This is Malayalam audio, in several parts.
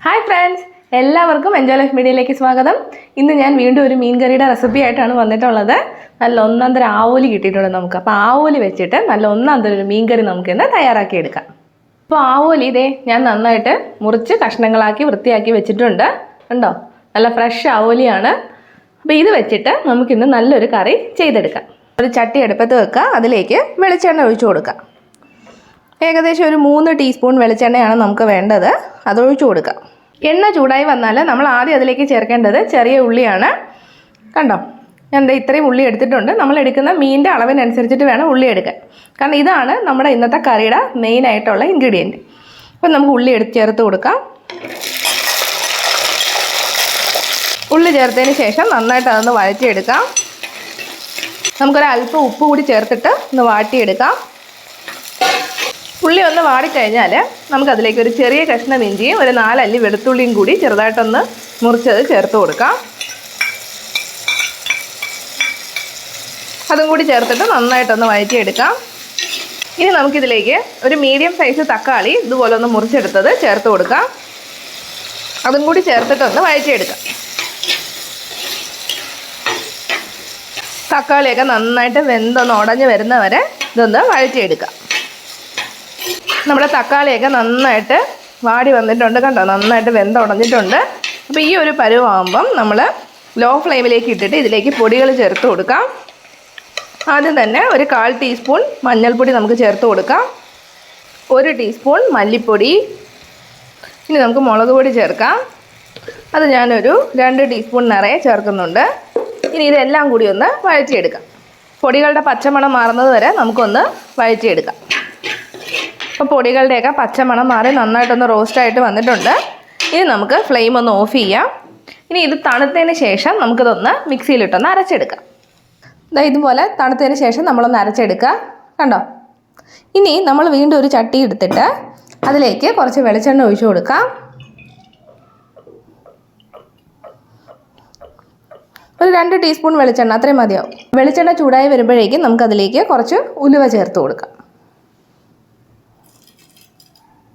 ഹായ് ഫ്രണ്ട്സ്, എല്ലാവർക്കും എൻജോയ് ലൈഫ് മീഡിയയിലേക്ക് സ്വാഗതം. ഇന്ന് ഞാൻ വീണ്ടും ഒരു മീൻ കറിയുടെ റെസിപ്പി ആയിട്ടാണ് വന്നിട്ടുള്ളത്. നല്ല ഒന്നാന്തര ആവോലി കിട്ടിയിട്ടുണ്ട് നമുക്ക്. അപ്പോൾ ആവോലി വെച്ചിട്ട് നല്ല ഒന്നാന്തര ഒരു മീൻ കറി നമുക്കിന്ന് തയ്യാറാക്കി എടുക്കാം. അപ്പോൾ ആവോലി ഇതേ ഞാൻ നന്നായിട്ട് മുറിച്ച് കഷ്ണങ്ങളാക്കി വൃത്തിയാക്കി വെച്ചിട്ടുണ്ട്. കണ്ടോ, നല്ല ഫ്രഷ് ആവോലിയാണ്. അപ്പോൾ ഇത് വെച്ചിട്ട് നമുക്കിന്ന് നല്ലൊരു കറി ചെയ്തെടുക്കാം. ഒരു ചട്ടി അടുപ്പത്ത് വെക്കുക, അതിലേക്ക് വെളിച്ചെണ്ണ ഒഴിച്ചു കൊടുക്കുക. ഏകദേശം ഒരു 3 ടീസ്പൂൺ വെളിച്ചെണ്ണയാണ് നമുക്ക് വേണ്ടത്. അതൊഴിച്ചു കൊടുക്കാം. എണ്ണ ചൂടായി വന്നാൽ നമ്മൾ ആദ്യം അതിലേക്ക് ചേർക്കേണ്ടത് ചെറിയ ഉള്ളിയാണ്. കണ്ടോ, ഞാൻ ഇത്രയും ഉള്ളി എടുത്തിട്ടുണ്ട്. നമ്മൾ എടുക്കുന്ന മീനിൻ്റെ അളവിനനുസരിച്ചിട്ട് വേണം ഉള്ളി എടുക്കാൻ. കാരണം ഇതാണ് നമ്മുടെ ഇന്നത്തെ കറിയുടെ മെയിനായിട്ടുള്ള ഇൻഗ്രീഡിയൻറ്റ്. അപ്പം നമുക്ക് ഉള്ളി ചേർത്ത് കൊടുക്കാം. ഉള്ളി ചേർത്തതിന് ശേഷം നന്നായിട്ട് അതൊന്ന് വഴറ്റിയെടുക്കാം. നമുക്കൊരല്പം ഉപ്പ് കൂടി ചേർത്തിട്ട് ഒന്ന് വാട്ടിയെടുക്കാം. ഉള്ളി ഒന്ന് വാടിക്കഴിഞ്ഞാൽ നമുക്കതിലേക്ക് ഒരു ചെറിയ കഷ്ണം ഇഞ്ചിയും ഒരു 4 അല്ലി വെളുത്തുള്ളിയും കൂടി ചെറുതായിട്ടൊന്ന് മുറിച്ചത് ചേർത്ത് കൊടുക്കാം. അതും കൂടി ചേർത്തിട്ട് നന്നായിട്ടൊന്ന് വഴറ്റിയെടുക്കാം. ഇനി നമുക്കിതിലേക്ക് ഒരു മീഡിയം സൈസ് തക്കാളി ഇതുപോലെ ഒന്ന് മുറിച്ചെടുത്തത് ചേർത്ത് കൊടുക്കാം. അതും കൂടി ചേർത്തിട്ടൊന്ന് വഴറ്റിയെടുക്കാം. തക്കാളിയൊക്കെ നന്നായിട്ട് വെന്തൊന്ന് ഉടഞ്ഞ് വരുന്നവരെ ഇതൊന്ന് വഴറ്റിയെടുക്കാം. നമ്മുടെ തക്കാളിയൊക്കെ നന്നായിട്ട് വാടി വന്നിട്ടുണ്ട്. കണ്ടോ, നന്നായിട്ട് വെന്തുടഞ്ഞിട്ടുണ്ട്. അപ്പോൾ ഈ ഒരു പരുവാകുമ്പം നമ്മൾ ലോ ഫ്ലെയിമിലേക്ക് ഇട്ടിട്ട് ഇതിലേക്ക് പൊടികൾ ചേർത്ത് കൊടുക്കാം. ആദ്യം തന്നെ ഒരു 1/4 ടീസ്പൂൺ മഞ്ഞൾപ്പൊടി നമുക്ക് ചേർത്ത് കൊടുക്കാം. 1 ടീസ്പൂൺ മല്ലിപ്പൊടി. ഇനി നമുക്ക് മുളക് പൊടി ചേർക്കാം. അത് ഞാനൊരു 2 ടീസ്പൂൺ നിറയെ ചേർക്കുന്നുണ്ട്. ഇനി ഇതെല്ലാം കൂടി ഒന്ന് വഴറ്റിയെടുക്കാം. പൊടികളുടെ പച്ചമണം മാറുന്നത് വരെ നമുക്കൊന്ന് വഴറ്റിയെടുക്കാം. അപ്പോൾ പൊടികളുടെയൊക്കെ പച്ചമണം മാറി നന്നായിട്ടൊന്ന് റോസ്റ്റായിട്ട് വന്നിട്ടുണ്ട്. ഇനി നമുക്ക് ഫ്ലെയിം ഒന്ന് ഓഫ് ചെയ്യാം. ഇനി ഇത് തണുത്തതിന് ശേഷം നമുക്കിതൊന്ന് മിക്സിയിലിട്ടൊന്ന് അരച്ചെടുക്കാം. ഇതുപോലെ തണുത്തതിന് ശേഷം നമ്മളൊന്ന് അരച്ചെടുക്കുക. കണ്ടോ, ഇനി നമ്മൾ വീണ്ടും ഒരു ചട്ടി എടുത്തിട്ട് അതിലേക്ക് കുറച്ച് വെളിച്ചെണ്ണ ഒഴിച്ചു കൊടുക്കാം. ഒരു 2 ടീസ്പൂൺ വെളിച്ചെണ്ണ, അത്രയും മതിയാവും. വെളിച്ചെണ്ണ ചൂടായി വരുമ്പോഴേക്കും നമുക്കതിലേക്ക് കുറച്ച് ഉലുവ ചേർത്ത് കൊടുക്കാം.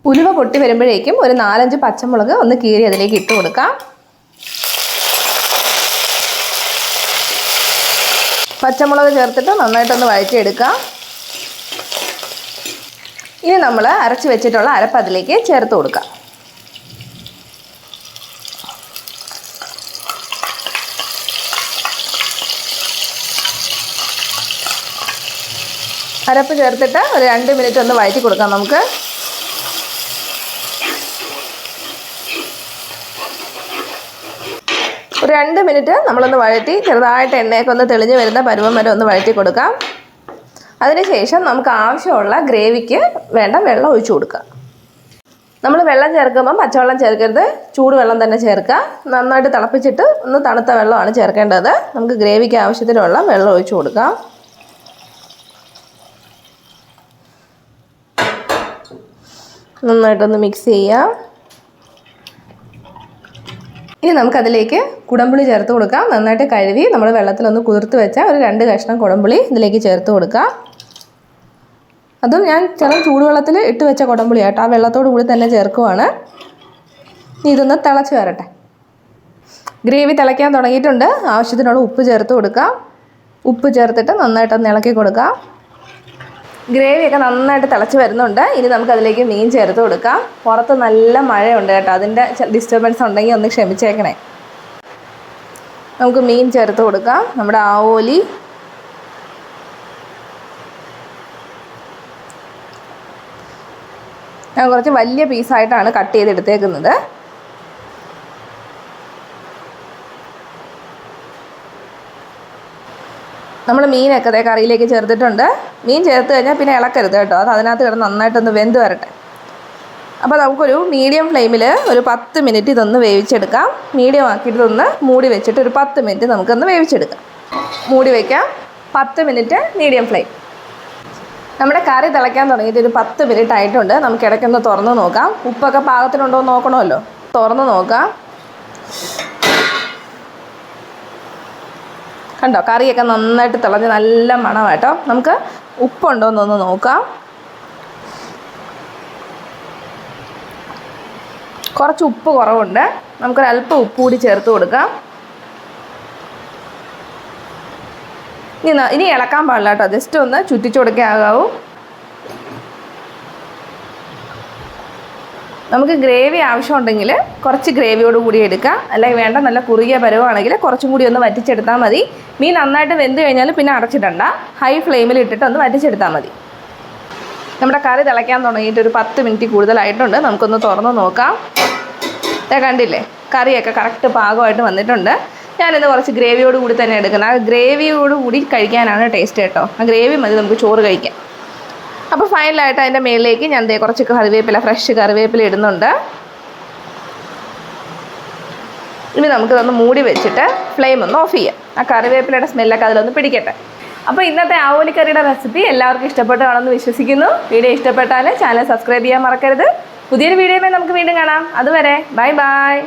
ഉലുവ പൊട്ടി വരുമ്പോഴേക്കും ഒരു 4-5 പച്ചമുളക് ഒന്ന് കീറി അതിലേക്ക് ഇട്ട് കൊടുക്കാം. പച്ചമുളക് ചേർത്തിട്ട് നന്നായിട്ടൊന്ന് വഴറ്റിയെടുക്കാം. ഇനി നമ്മൾ അരച്ച് വെച്ചിട്ടുള്ള അരപ്പ് അതിലേക്ക് ചേർത്ത് കൊടുക്കാം. അരപ്പ് ചേർത്തിട്ട് ഒരു 2 മിനിറ്റ് ഒന്ന് വഴറ്റി കൊടുക്കാം. നമുക്ക് ഒരു 2 മിനിറ്റ് നമ്മളൊന്ന് വഴറ്റി ചെറുതായിട്ട് എണ്ണയൊക്കെ ഒന്ന് തെളിഞ്ഞ് വരുന്ന പരുവം വരെ ഒന്ന് വഴറ്റി കൊടുക്കാം. അതിനുശേഷം നമുക്ക് ആവശ്യമുള്ള ഗ്രേവിക്ക് വേണ്ട വെള്ളം ഒഴിച്ചു കൊടുക്കുക. നമ്മൾ വെള്ളം ചേർക്കുമ്പം പച്ചവെള്ളം ചേർക്കരുത്, ചൂടുവെള്ളം തന്നെ ചേർക്കുക. നന്നായിട്ട് തിളപ്പിച്ചിട്ട് ഒന്ന് തണുത്ത വെള്ളമാണ് ചേർക്കേണ്ടത്. നമുക്ക് ഗ്രേവിക്ക് ആവശ്യത്തിനുള്ള വെള്ളം ഒഴിച്ചു കൊടുക്കാം. നന്നായിട്ടൊന്ന് മിക്സ് ചെയ്യാം. ഇനി നമുക്കതിലേക്ക് കുടംപുളി ചേർത്ത് കൊടുക്കാം. നന്നായിട്ട് കഴുകി നമ്മൾ വെള്ളത്തിലൊന്ന് കുതിർത്ത് വെച്ച ഒരു 2 കഷ്ണം കുടംപുളി ഇതിലേക്ക് ചേർത്ത് കൊടുക്കാം. അതും ഞാൻ ചൂടുവെള്ളത്തിൽ ഇട്ട് വെച്ച കുടംപുളി ആട്ടോ, ആ വെള്ളത്തോടു കൂടി തന്നെ ചേർക്കുവാണ്. ഇനി ഇതൊന്ന് തിളച്ച് വരട്ടെ. ഗ്രേവി തിളയ്ക്കാൻ തുടങ്ങിയിട്ടുണ്ട്. ആവശ്യത്തിനുള്ള ഉപ്പ് ചേർത്ത് കൊടുക്കാം. ഉപ്പ് ചേർത്തിട്ട് നന്നായിട്ടൊന്ന് ഇളക്കി കൊടുക്കാം. ഗ്രേവിയൊക്കെ നന്നായിട്ട് തിളച്ച് വരുന്നുണ്ട്. ഇനി നമുക്കതിലേക്ക് മീൻ ചേർത്ത് കൊടുക്കാം. പുറത്ത് നല്ല മഴയുണ്ട് കേട്ടോ, അതിൻ്റെ ഡിസ്റ്റർബൻസ് ഉണ്ടെങ്കിൽ ഒന്ന് ക്ഷമിച്ചേക്കണേ. നമുക്ക് മീൻ ചേർത്ത് കൊടുക്കാം. നമ്മുടെ ആവോലി ഞാൻ കുറച്ച് വലിയ പീസായിട്ടാണ് കട്ട് ചെയ്തെടുത്തേക്കുന്നത്. നമ്മൾ മീനൊക്കെ കറിയിലേക്ക് ചേർത്തിട്ടുണ്ട്. മീൻ ചേർത്ത് കഴിഞ്ഞാൽ പിന്നെ ഇളക്കരുത് കേട്ടോ, അത് അതിനകത്ത് കിടന്ന് നന്നായിട്ടൊന്ന് വെന്ത് വരട്ടെ. അപ്പോൾ നമുക്കൊരു മീഡിയം ഫ്ലെയിമിൽ ഒരു 10 മിനിറ്റ് ഇതൊന്ന് വേവിച്ചെടുക്കാം. മീഡിയം ആക്കിയിട്ട് ഇതൊന്ന് മൂടി വെച്ചിട്ട് ഒരു 10 മിനിറ്റ് നമുക്കൊന്ന് വേവിച്ചെടുക്കാം. മൂടി വയ്ക്കാം. 10 മിനിറ്റ് മീഡിയം ഫ്ലെയിം. നമ്മുടെ കറി തിളയ്ക്കാൻ തുടങ്ങിയിട്ട് ഒരു 10 മിനിറ്റ് ആയിട്ടുണ്ട്. നമുക്ക് ഇടയ്ക്കൊന്ന് തുറന്ന് നോക്കാം. ഉപ്പൊക്കെ പാകത്തിനുണ്ടോ എന്ന് നോക്കണമല്ലോ. തുറന്ന് നോക്കാം. കണ്ടോ, കറിയൊക്കെ നന്നായിട്ട് തിളഞ്ഞ് നല്ല മണമാട്ടോ. നമുക്ക് ഉപ്പുണ്ടോ എന്നൊന്ന് നോക്കാം. കുറച്ച് ഉപ്പ് കുറവുണ്ട്, നമുക്കൊരല്പം ഉപ്പ് കൂടി ചേർത്ത് കൊടുക്കാം. ഇനി ഇളക്കാൻ പാടില്ല കേട്ടോ, ജസ്റ്റ് ഒന്ന് ചുറ്റിച്ചു കൊടുക്കേ ആകാവൂ. നമുക്ക് ഗ്രേവി ആവശ്യമുണ്ടെങ്കിൽ കുറച്ച് ഗ്രേവിയോട് കൂടി എടുക്കാം, അല്ലെങ്കിൽ വേണ്ട നല്ല കുറുകിയ പരുവാണെങ്കിൽ കുറച്ചും കൂടി ഒന്ന് വറ്റിച്ചെടുത്താൽ മതി. മീൻ നന്നായിട്ട് വെന്ത് കഴിഞ്ഞാൽ പിന്നെ അടച്ചിടണ്ട, ഹൈ ഫ്ലെയിമിൽ ഇട്ടിട്ട് ഒന്ന് വറ്റിച്ചെടുത്താൽ മതി. നമ്മുടെ കറി തിളയ്ക്കാൻ തുടങ്ങിയിട്ട് ഒരു 10 മിനിറ്റ് കൂടുതലായിട്ടുണ്ട്. നമുക്കൊന്ന് തുറന്ന് നോക്കാം. കണ്ടില്ലേ, കറിയൊക്കെ കറക്റ്റ് പാകമായിട്ട് വന്നിട്ടുണ്ട്. ഞാനിന്ന് കുറച്ച് ഗ്രേവിയോട് കൂടി തന്നെ എടുക്കുന്നത്. ആ ഗ്രേവിയോട് കൂടി കഴിക്കാനാണ് ടേസ്റ്റ് കേട്ടോ. ആ ഗ്രേവി മതി നമുക്ക് ചോറ് കഴിക്കാൻ. അപ്പോൾ ഫൈനലായിട്ട് അതിൻ്റെ മേളിലേക്ക് ഞാൻ കുറച്ച് കറിവേപ്പില, ഫ്രഷ് കറിവേപ്പില ഇടുന്നുണ്ട്. ഇനി നമുക്കിതൊന്ന് മൂടി വെച്ചിട്ട് ഫ്ലെയിം ഒന്ന് ഓഫ് ചെയ്യാം. ആ കറിവേപ്പിലയുടെ സ്മെല്ലൊക്കെ അതിലൊന്ന് പിടിക്കട്ടെ. അപ്പോൾ ഇന്നത്തെ ആവോലിക്കറിയുടെ റെസിപ്പി എല്ലാവർക്കും ഇഷ്ടപ്പെട്ട് കാണുമെന്ന് വിശ്വസിക്കുന്നു. വീഡിയോ ഇഷ്ടപ്പെട്ടാൽ ചാനൽ സബ്സ്ക്രൈബ് ചെയ്യാൻ മറക്കരുത്. പുതിയൊരു വീഡിയോയുമായി നമുക്ക് വീണ്ടും കാണാം. അതുവരെ ബൈ ബൈ.